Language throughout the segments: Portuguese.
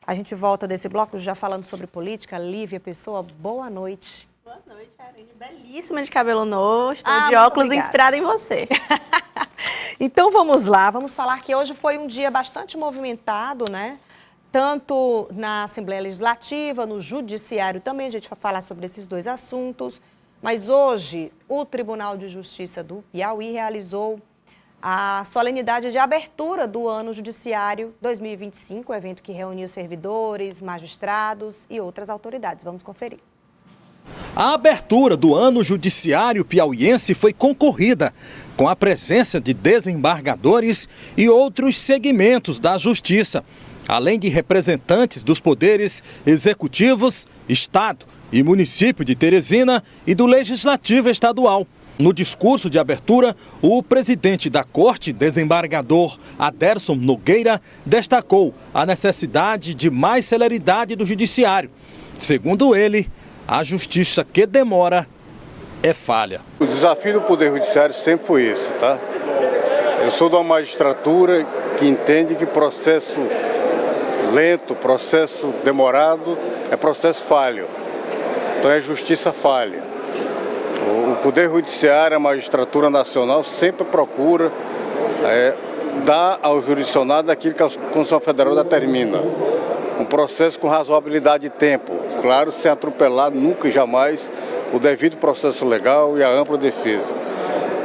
A gente volta desse bloco já falando sobre política. Lívia Pessoa, boa noite. Boa noite, Arine. Belíssima de cabelo novo, estou de muito óculos obrigada. inspirada em você. Então vamos lá, vamos falar que hoje foi um dia bastante movimentado, né? Tanto na Assembleia Legislativa, no Judiciário também, a gente vai falar sobre esses dois assuntos. Mas hoje, o Tribunal de Justiça do Piauí realizou a solenidade de abertura do Ano Judiciário 2025, evento que reuniu servidores, magistrados e outras autoridades. Vamos conferir. A abertura do Ano Judiciário Piauiense foi concorrida, com a presença de desembargadores e outros segmentos da Justiça, além de representantes dos poderes executivos, Estado e município de Teresina e do Legislativo Estadual. No discurso de abertura, o presidente da Corte, desembargador Aderson Nogueira, destacou a necessidade de mais celeridade do Judiciário. Segundo ele, a justiça que demora é falha. O desafio do Poder Judiciário sempre foi esse, tá? Eu sou de uma magistratura que entende que processo lento, processo demorado é processo falho. Então é justiça falha. O Poder Judiciário, a magistratura nacional sempre procura dar ao jurisdicionado aquilo que a Constituição Federal determina. Um processo com razoabilidade de tempo, claro, sem atropelar nunca e jamais o devido processo legal e a ampla defesa.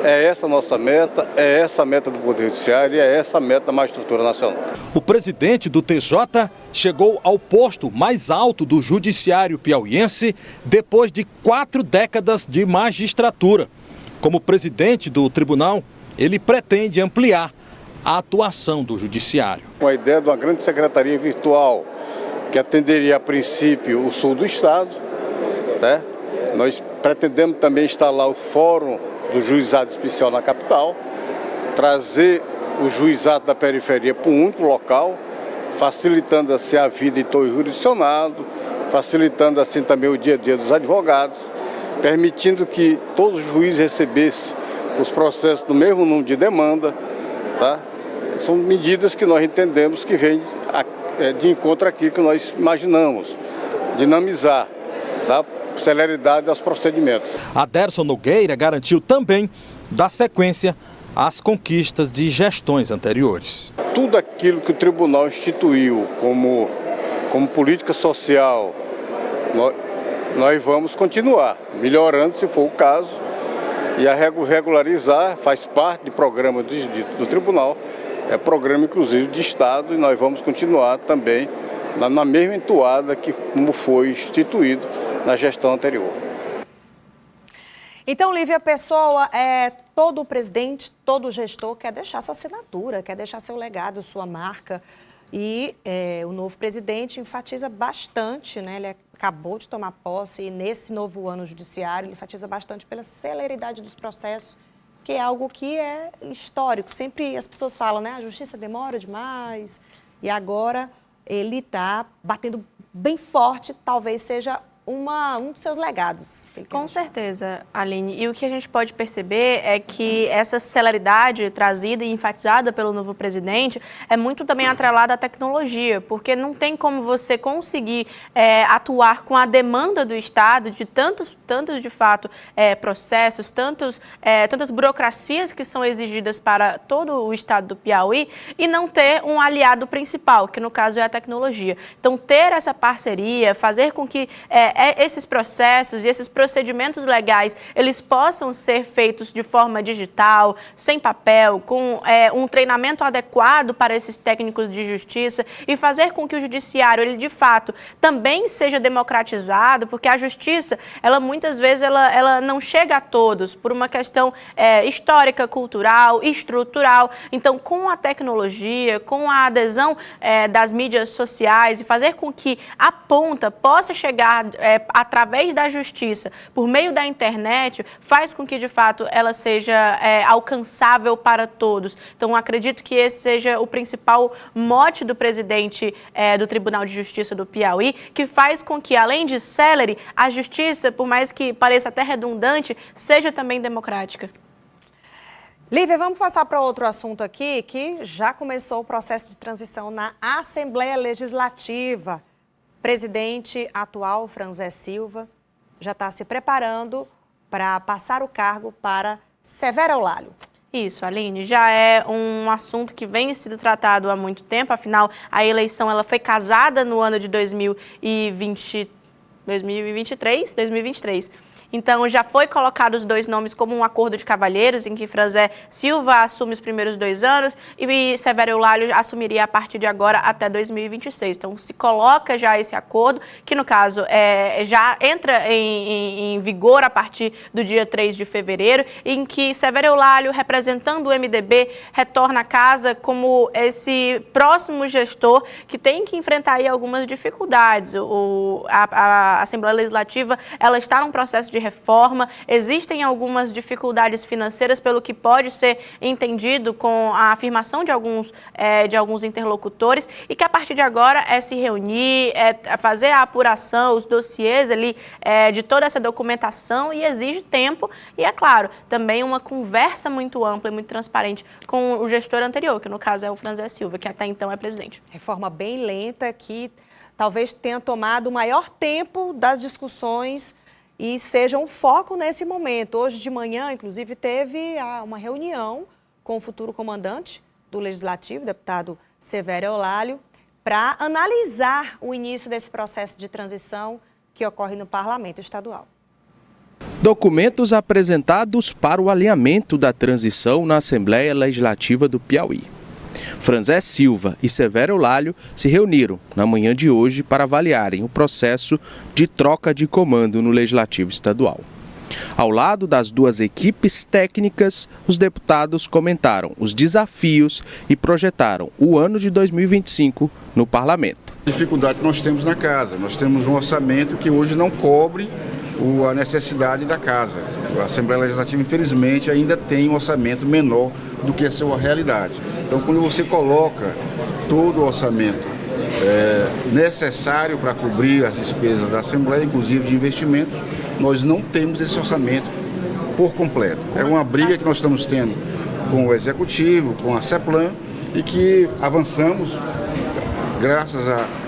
É essa a nossa meta, é essa a meta do Poder Judiciário e é essa a meta da magistratura nacional. O presidente do TJ chegou ao posto mais alto do judiciário piauiense depois de 4 décadas de magistratura. Como presidente do tribunal, ele pretende ampliar a atuação do judiciário. Com a ideia de uma grande secretaria virtual que atenderia a princípio o sul do estado, né? Nós pretendemos também instalar o fórum do juizado especial na capital, trazer o juizado da periferia para um único local, facilitando assim a vida de todo o jurisdicionado, facilitando assim também o dia a dia dos advogados, permitindo que todos os juízes recebessem os processos do mesmo número de demanda, tá? São medidas que nós entendemos que vêm de encontro àquilo que nós imaginamos, dinamizar, tá? Celeridade aos procedimentos. Aderson Nogueira garantiu também dar sequência às conquistas de gestões anteriores. Tudo aquilo que o tribunal instituiu como política social, nós vamos continuar melhorando se for o caso, e a regularizar faz parte do programa do tribunal, é programa inclusive de Estado, e nós vamos continuar também na mesma entoada que como foi instituído na gestão anterior. Então, Lívia Pessoa, todo presidente, todo gestor quer deixar sua assinatura, quer deixar seu legado, sua marca. E o novo presidente enfatiza bastante, né? Ele acabou de tomar posse e nesse novo ano judiciário ele enfatiza bastante pela celeridade dos processos, que é algo que é histórico. Sempre as pessoas falam, né? A justiça demora demais. E agora ele está batendo bem forte, talvez seja um dos seus legados. Com certeza, Aline. E o que a gente pode perceber é que essa celeridade trazida e enfatizada pelo novo presidente é muito também atrelada à tecnologia, porque não tem como você conseguir atuar com a demanda do Estado de tantos de fato, processos, tantas burocracias que são exigidas para todo o Estado do Piauí e não ter um aliado principal, que no caso é a tecnologia. Então, ter essa parceria, fazer com que esses processos e esses procedimentos legais, eles possam ser feitos de forma digital, sem papel, com um treinamento adequado para esses técnicos de justiça e fazer com que o judiciário, ele de fato, também seja democratizado, porque a justiça, ela muitas vezes, ela não chega a todos por uma questão histórica, cultural, estrutural. Então, com a tecnologia, com a adesão das mídias sociais e fazer com que a ponta possa chegar através da justiça, por meio da internet, faz com que, de fato, ela seja alcançável para todos. Então, acredito que esse seja o principal mote do presidente do Tribunal de Justiça do Piauí, que faz com que, além de célere, a justiça, por mais que pareça até redundante, seja também democrática. Lívia, vamos passar para outro assunto aqui, que já começou o processo de transição na Assembleia Legislativa. Presidente atual, Franzé Silva, já está se preparando para passar o cargo para Severo Eulálio. Isso, Aline, já é um assunto que vem sendo tratado há muito tempo, afinal, a eleição ela foi casada no ano de 2023. Então, já foi colocado os dois nomes como um acordo de cavalheiros, em que Franzé Silva assume os primeiros 2 anos e Severo Eulálio assumiria a partir de agora até 2026. Então, se coloca já esse acordo, que no caso já entra em vigor a partir do dia 3 de fevereiro, em que Severo Eulálio, representando o MDB, retorna à casa como esse próximo gestor que tem que enfrentar aí algumas dificuldades. A Assembleia Legislativa ela está num processo de reforma, existem algumas dificuldades financeiras, pelo que pode ser entendido com a afirmação de alguns interlocutores, e que a partir de agora é se reunir, fazer a apuração, os dossiês ali de toda essa documentação, e exige tempo e, é claro, também uma conversa muito ampla e muito transparente com o gestor anterior, que no caso é o Franzé Silva, que até então é presidente. Reforma bem lenta que talvez tenha tomado o maior tempo das discussões e seja um foco nesse momento. Hoje de manhã, inclusive, teve uma reunião com o futuro comandante do Legislativo, deputado Severo Eulálio, para analisar o início desse processo de transição que ocorre no Parlamento Estadual. Documentos apresentados para o alinhamento da transição na Assembleia Legislativa do Piauí. Franzé Silva e Severo Eulálio se reuniram na manhã de hoje para avaliarem o processo de troca de comando no Legislativo Estadual. Ao lado das duas equipes técnicas, os deputados comentaram os desafios e projetaram o ano de 2025 no Parlamento. A dificuldade que nós temos na casa, nós temos um orçamento que hoje não cobre a necessidade da casa. A Assembleia Legislativa, infelizmente, ainda tem um orçamento menor do que a sua realidade. Então, quando você coloca todo o orçamento necessário para cobrir as despesas da Assembleia, inclusive de investimentos, nós não temos esse orçamento por completo. É uma briga que nós estamos tendo com o Executivo, com a CEPLAN, e que avançamos graças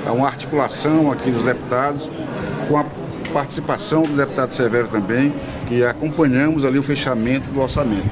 a uma articulação aqui dos deputados, com a participação do deputado Severo também, que acompanhamos ali o fechamento do orçamento.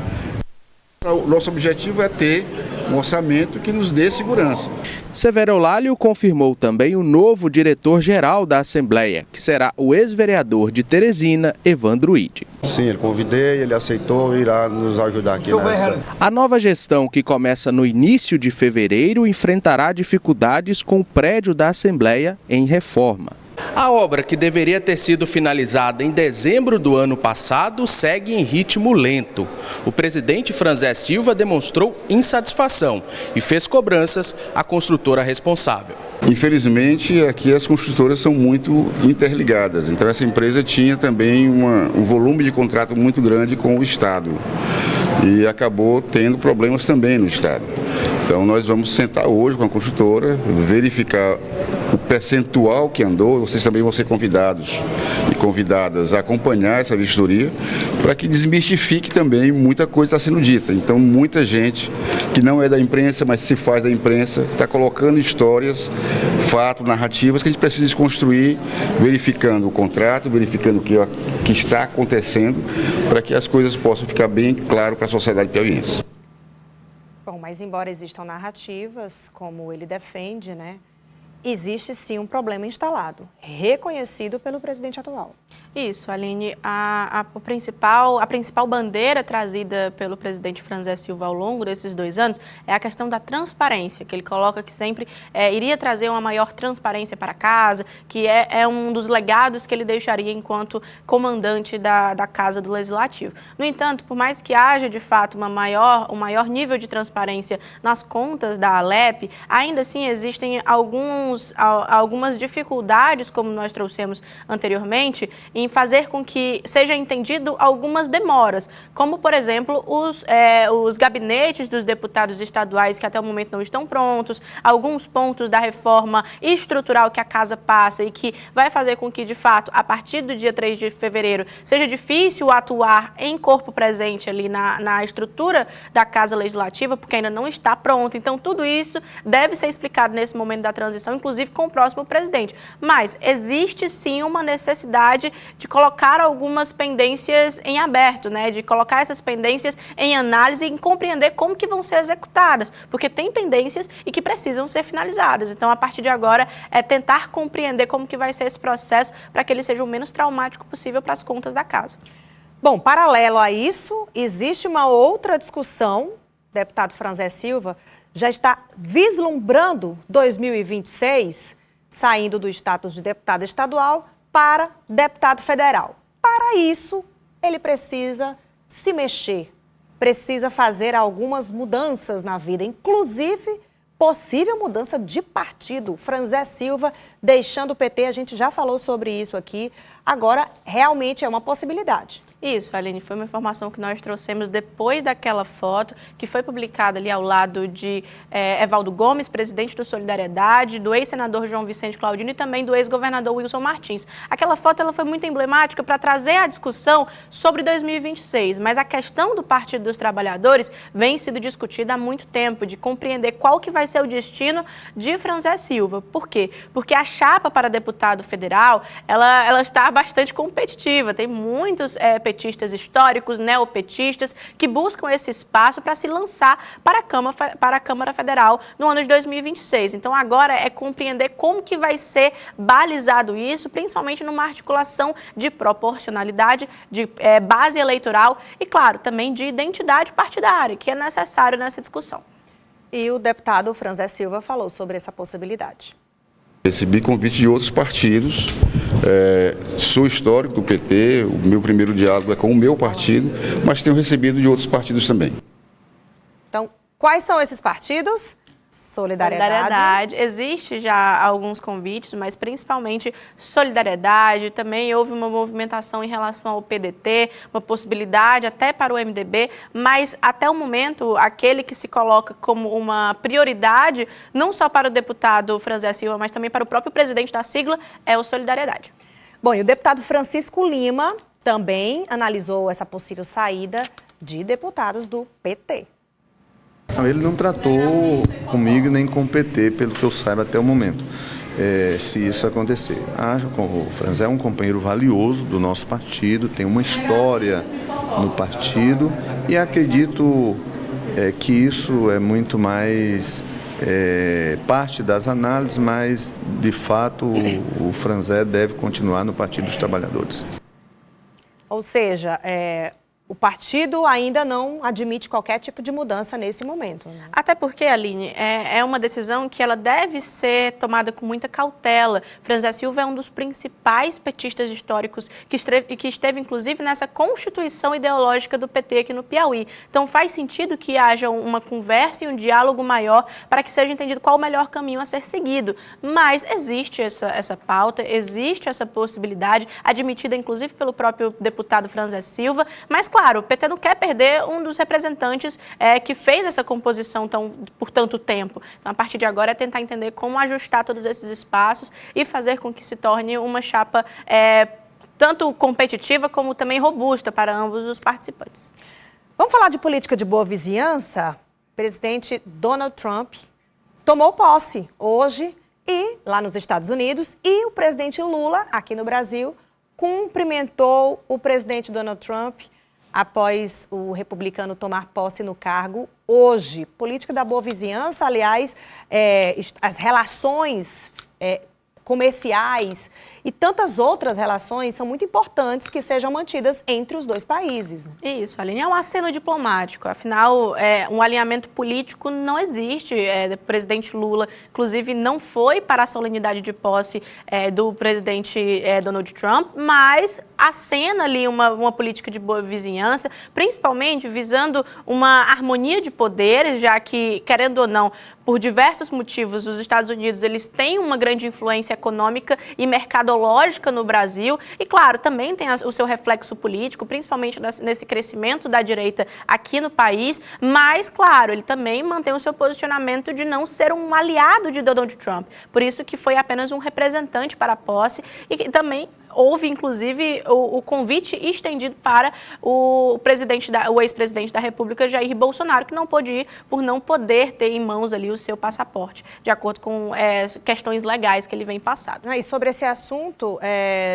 O nosso objetivo é ter um orçamento que nos dê segurança. Severo Eulálio confirmou também o novo diretor-geral da Assembleia, que será o ex-vereador de Teresina, Evandro Ide. Sim, ele convidei, ele aceitou e irá nos ajudar aqui nessa. A nova gestão, que começa no início de fevereiro, enfrentará dificuldades com o prédio da Assembleia em reforma. A obra, que deveria ter sido finalizada em dezembro do ano passado, segue em ritmo lento. O presidente Franzé Silva demonstrou insatisfação e fez cobranças à construtora responsável. Infelizmente, aqui as construtoras são muito interligadas, então essa empresa tinha também um volume de contrato muito grande com o Estado e acabou tendo problemas também no Estado. Então nós vamos sentar hoje com a construtora, verificar o percentual que andou. Vocês também vão ser convidados e convidadas a acompanhar essa vistoria, para que desmistifique também muita coisa que está sendo dita. Então muita gente que não é da imprensa, mas se faz da imprensa, está colocando histórias, fatos, narrativas que a gente precisa desconstruir, verificando o contrato, verificando o que está acontecendo, para que as coisas possam ficar bem claro para a sociedade piauiense. Bom, mas embora existam narrativas, como ele defende, né, existe sim um problema instalado, reconhecido pelo presidente atual. Isso, Aline, a principal bandeira trazida pelo presidente Franzé Silva ao longo desses 2 anos é a questão da transparência, que ele coloca que sempre iria trazer uma maior transparência para a casa, que é um dos legados que ele deixaria enquanto comandante da Casa do Legislativo. No entanto, por mais que haja de fato um maior nível de transparência nas contas da Alep, ainda assim existem algumas dificuldades, como nós trouxemos anteriormente, em em fazer com que seja entendido algumas demoras, como, por exemplo, os gabinetes dos deputados estaduais que até o momento não estão prontos, alguns pontos da reforma estrutural que a Casa passa e que vai fazer com que, de fato, a partir do dia 3 de fevereiro, seja difícil atuar em corpo presente ali na estrutura da Casa Legislativa, porque ainda não está pronto. Então, tudo isso deve ser explicado nesse momento da transição, inclusive com o próximo presidente. Mas existe sim uma necessidade de colocar algumas pendências em aberto, né? De colocar essas pendências em análise e em compreender como que vão ser executadas, porque tem pendências e que precisam ser finalizadas. Então, a partir de agora, é tentar compreender como que vai ser esse processo para que ele seja o menos traumático possível para as contas da casa. Bom, paralelo a isso, existe uma outra discussão. O deputado Franzé Silva já está vislumbrando 2026, saindo do status de deputado estadual para deputado federal. Para isso, ele precisa se mexer, precisa fazer algumas mudanças na vida, inclusive possível mudança de partido. Franzé Silva deixando o PT, a gente já falou sobre isso aqui, agora realmente é uma possibilidade. Isso, Aline, foi uma informação que nós trouxemos depois daquela foto que foi publicada ali ao lado de Evaldo Gomes, presidente do Solidariedade, do ex-senador João Vicente Claudino e também do ex-governador Wilson Martins. Aquela foto ela foi muito emblemática para trazer a discussão sobre 2026, mas a questão do Partido dos Trabalhadores vem sendo discutida há muito tempo, de compreender qual que vai ser o destino de Franzé Silva. Por quê? Porque a chapa para deputado federal, ela está bastante competitiva, tem muitos petistas históricos, neopetistas, que buscam esse espaço para se lançar para a Câmara Federal no ano de 2026. Então, agora é compreender como que vai ser balizado isso, principalmente numa articulação de proporcionalidade, de base eleitoral e, claro, também de identidade partidária, que é necessário nessa discussão. E o deputado Franzé Silva falou sobre essa possibilidade. Recebi convite de outros partidos, sou histórico do PT, o meu primeiro diálogo é com o meu partido, mas tenho recebido de outros partidos também. Então, quais são esses partidos? Solidariedade. Existe já alguns convites, mas principalmente Solidariedade. Também houve uma movimentação em relação ao PDT, uma possibilidade até para o MDB, mas até o momento, aquele que se coloca como uma prioridade, não só para o deputado Franzé Silva, mas também para o próprio presidente da sigla, é o Solidariedade. Bom, e o deputado Francisco Lima também analisou essa possível saída de deputados do PT. Não, ele não tratou comigo nem com o PT, pelo que eu saiba até o momento, se isso acontecer. O Franzé é um companheiro valioso do nosso partido, tem uma história no partido e acredito que isso é muito mais parte das análises, mas de fato o Franzé deve continuar no Partido dos Trabalhadores. Ou seja, o partido ainda não admite qualquer tipo de mudança nesse momento, né? Até porque, Aline, é uma decisão que ela deve ser tomada com muita cautela. Franzé Silva é um dos principais petistas históricos que esteve, inclusive, nessa constituição ideológica do PT aqui no Piauí. Então, faz sentido que haja uma conversa e um diálogo maior para que seja entendido qual o melhor caminho a ser seguido. Mas existe essa pauta, existe essa possibilidade, admitida, inclusive, pelo próprio deputado Franzé Silva, mas claro, o PT não quer perder um dos representantes que fez essa composição por tanto tempo. Então, a partir de agora, é tentar entender como ajustar todos esses espaços e fazer com que se torne uma chapa tanto competitiva como também robusta para ambos os participantes. Vamos falar de política de boa vizinhança? O presidente Donald Trump tomou posse hoje e lá nos Estados Unidos e o presidente Lula, aqui no Brasil, cumprimentou o presidente Donald Trump após o republicano tomar posse no cargo hoje. Política da boa vizinhança, aliás, as relações comerciais e tantas outras relações são muito importantes que sejam mantidas entre os dois países, né? Isso, Aline, é um aceno diplomático. Afinal, um alinhamento político não existe. O presidente Lula, inclusive, não foi para a solenidade de posse do presidente Donald Trump, mas acena ali uma política de boa vizinhança, principalmente visando uma harmonia de poderes, já que, querendo ou não, por diversos motivos, os Estados Unidos eles têm uma grande influência econômica e mercadológica no Brasil e, claro, também tem o seu reflexo político, principalmente nesse crescimento da direita aqui no país, mas, claro, ele também mantém o seu posicionamento de não ser um aliado de Donald Trump. Por isso que foi apenas um representante para a posse e que também houve, inclusive, o convite estendido para o ex-presidente da República, Jair Bolsonaro, que não pôde ir por não poder ter em mãos ali o seu passaporte, de acordo com questões legais que ele vem passado. E sobre esse assunto,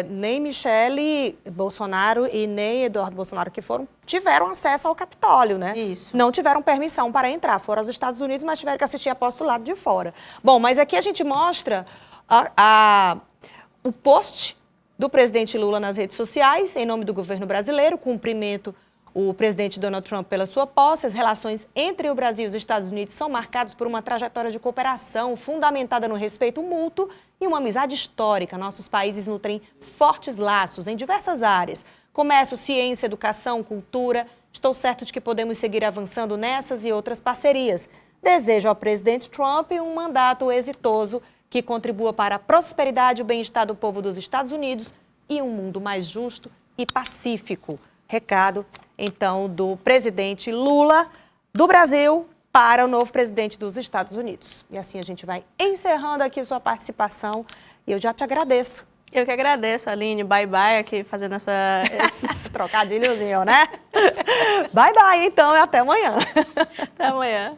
nem Michele Bolsonaro e nem Eduardo Bolsonaro, que tiveram acesso ao Capitólio, né? Isso. Não tiveram permissão para entrar. Foram aos Estados Unidos, mas tiveram que assistir a posse do lado de fora. Bom, mas aqui a gente mostra o post do presidente Lula nas redes sociais, em nome do governo brasileiro, cumprimento o presidente Donald Trump pela sua posse. As relações entre o Brasil e os Estados Unidos são marcadas por uma trajetória de cooperação fundamentada no respeito mútuo e uma amizade histórica. Nossos países nutrem fortes laços em diversas áreas: comércio, ciência, educação, cultura. Estou certo de que podemos seguir avançando nessas e outras parcerias. Desejo ao presidente Trump um mandato exitoso que contribua para a prosperidade e o bem-estar do povo dos Estados Unidos e um mundo mais justo e pacífico. Recado, então, do presidente Lula do Brasil para o novo presidente dos Estados Unidos. E assim a gente vai encerrando aqui sua participação e eu já te agradeço. Eu que agradeço, Aline. Bye-bye aqui fazendo esse trocadilhozinho, né? Bye-bye, então, e até amanhã. Até amanhã.